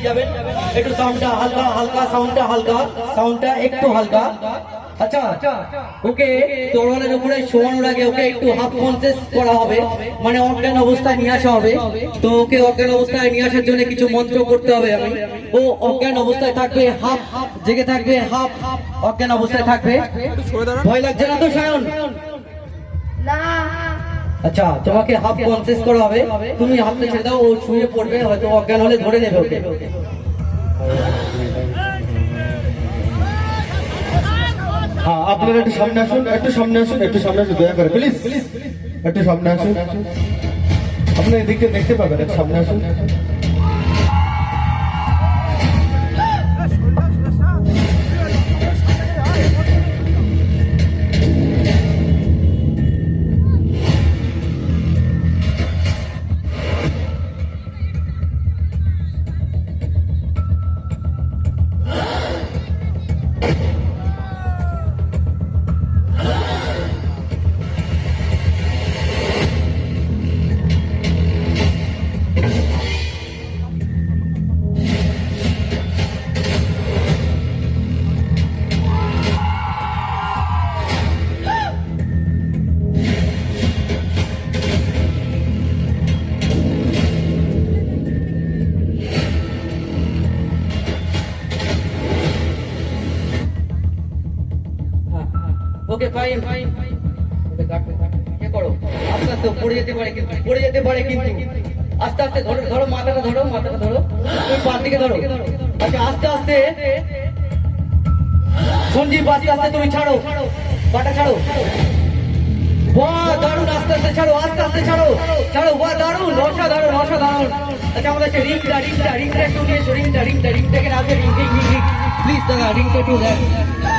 বেরিয়ে যাবেন, একটু সাউন্ডটা হালকা হালকা, সাউন্ডটা একটু হালকা। আচ্ছা, ওকে তরোয়ালের উপরে শোয়ানোর আগে ওকে একটু হাফ কনসিয়াস করা হবে, মানে অজ্ঞান অবস্থায় নিয়ে আসা হবে। তো ওকে অজ্ঞান অবস্থায় নিয়ে আসার জন্য কিছু মন্ত্র করতে হবে। ও অজ্ঞান অবস্থায় থাকবে, হাফ জেগে থাকবে, হাফ অজ্ঞান অবস্থায় থাকবে। ভয় লাগছে না তো সায়ন? না। আচ্ছা, তোমাকে হাফ কনসিয়াস করা হবে, তুমি হাতটা ছেড়ে দাও, ও শুয়ে পড়বে, হয়তো অজ্ঞান হলে ধরে নেবে ওকে। হ্যাঁ, আপনারা একটু সামনে আসুন, দয়া করে প্লিজ একটু সামনে আসুন। আপনি এদিকে দেখতে পাবেন, একটু সামনে আসুন। ওকে ফাইন, করো আস্তে আস্তে, পড়ে যেতে পারে কিন্তু আস্তে আস্তে ধরো মাথাটা ধরো, তুমি পার দিকে ধরো। আচ্ছা, আস্তে আস্তে সঞ্জীব, আস্তে আস্তে তুমি ছাড়ো, পাটা ছাড়ো। বাহ, দারুণ, আস্তে আস্তে ছাড়ো, বাহ, দারুণ, অসাধারণ। আচ্ছা, আমাদের রিংটা একটু নিয়ে এসো, রিংটাকে রাখবে, প্লিজ দাদা, রিংটা একটু দেখ।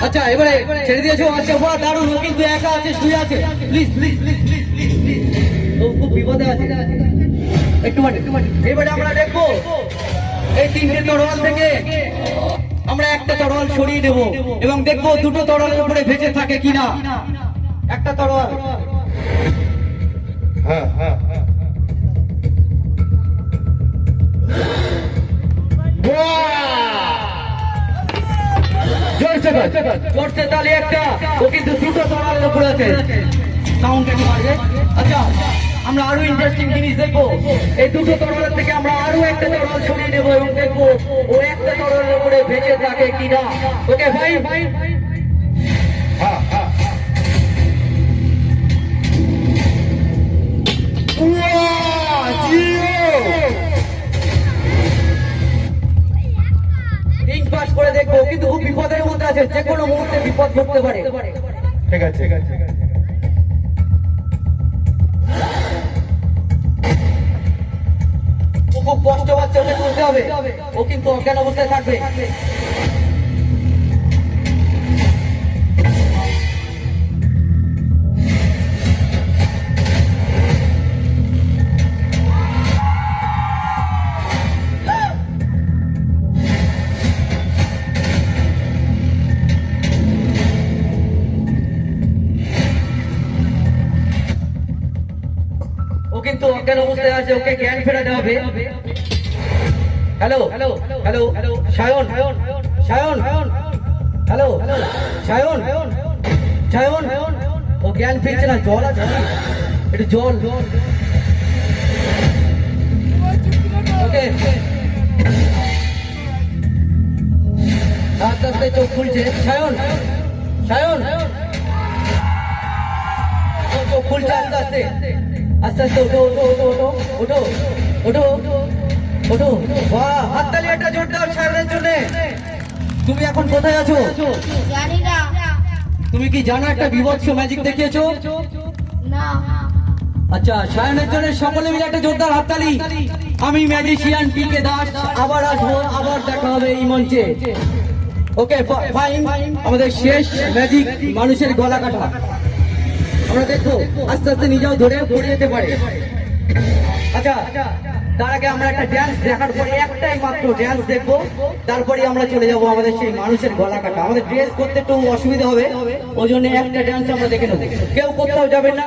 আচ্ছা, এবারে ছেড়ে দিয়েছো। আচ্ছা, বাহ, দারুণ, ও কিন্তু একা আছে, শুয়ে আছে, প্লিজ, ও খুব বিপদে আছে, একটু এবারে আমরা দেখবো এই তিনটে তরোয়াল থেকে আমরা একটা তরোয়াল সরিয়ে দেব এবং দেখবো দুটো তরোয়ালের উপরে ভেসে থাকে কিনা। একটা তরোয়াল, হ্যাঁ, জোরসে তালি একটা, ও কিন্তু দুটো তরোয়ালের উপরে আছে, সাউন্ড একটু বাড়বে। আচ্ছা, আমরা আরো ইন্টারেস্টিং জিনিস দেখবো, এই দুটো তরোয়ালের থেকে আমরা আরো একটা তরোয়াল সরিয়ে নেবো এবং দেখবো ও একটা তরোয়ালের উপরে ভেসে থাকে কিনা। ওকে ভাই, রিং পাস করে দেখবো, কিন্তু খুব বিপদের মধ্যে আছে, যে কোনো মুহূর্তে বিপদ ঘটতে পারে। ঠিক আছে। ও খুব কষ্ট পাচ্ছে, ওকে তুলতে হবে, ও কিন্তু অজ্ঞান অবস্থায় থাকবে। ও কিন্তু অজ্ঞান অবস্থায় আছে, ওকে জ্ঞান ফেরাতে হবে। হ্যালো, সায়ন, হ্যালো, সায়ন, ও জ্ঞান ফিরছে না, জল আছে, একটু জল। ওকে, আস্তে আস্তে চোখ খুলছে, সায়ন, চোখ খুলছে আস্তে আস্তে, ওঠো। বাহ, হাততালি একটা জোরদার সায়নের জন্য। তুমি এখন কোথায় আছো? জানি না। তুমি কি জানো একটা বিভৎস ম্যাজিক দেখিয়েছো? না। আচ্ছা, সায়নের জন্য সকলে মিলে একটা জোরদার হাততালি। আমি ম্যাজিশিয়ান পিকে দাস, আবার আসবো, আবার দেখা হবে এই মঞ্চে। ওকে ফাইন, আমাদের শেষ ম্যাজিক, মানুষের গলা কাটা। আমরা দেখবো আস্তে আস্তে নিজেও ধরে পড়ে যেতে পারে। আচ্ছা, তার আগে আমরা একটা ড্যান্স দেখার পরে, একটাই মাত্র ড্যান্স দেখবো, তারপরে আমরা চলে যাবো আমাদের সেই মানুষের গলা কাটা। আমাদের ড্রেস করতে একটু অসুবিধা হবে, ওই জন্য একটা ড্যান্স আমরা দেখে নেবো, কেউ কোথাও যাবে না।